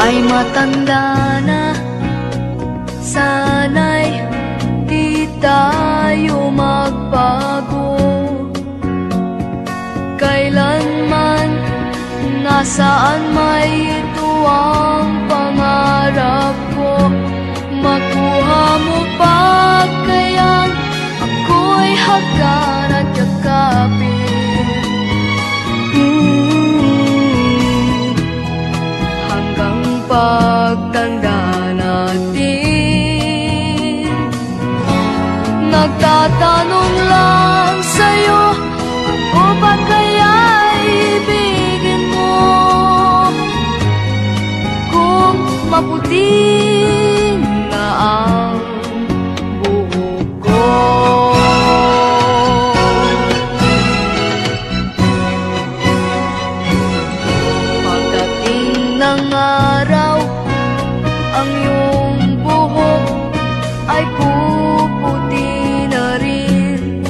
ay matanda na. Sana'y di tayo magbago. Kailanman, nasaan may ito ang pangarap ko. Makuha mo pa kayang ako'y hagan at yakapin. Hanggang pagtanda natin, nagtatanong lang sa'yo, ako ba kaya'y ibigin mo? Kung maputi na ang buhok ko. Pagdating ng araw, ang iyong buhok ay puputi na rin.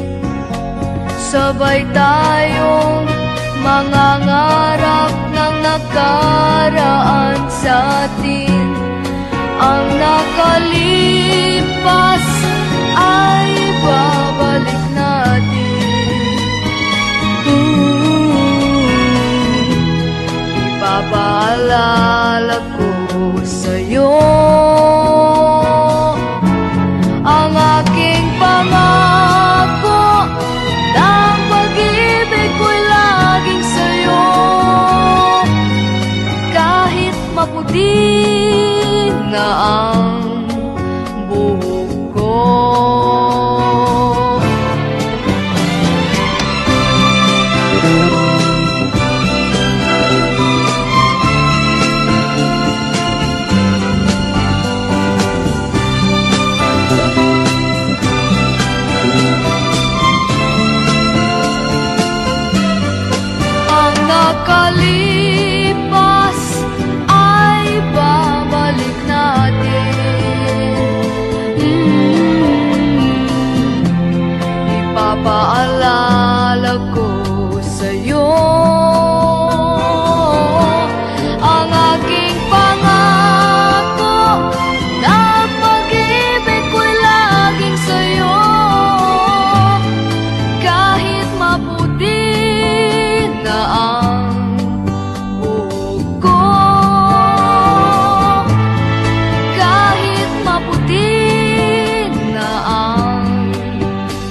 Sabay tayong mangangarap ng nakaraan sa atin. Ang nakalipas ay babalik natin. Ipapaalala ko sa'yo ang aking pangako, na ang pag-ibig ko'y laging sa'yo. Kahit maputi na ang buhok ko. Ang nakalipas ay babalik natin. Ipapaalala ko sa'yo ang aking pangako, na ang pag-ibig ko'y laging sa'yo. Kahit maputi na ang buhok ko, kahit maputi na ang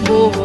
buhok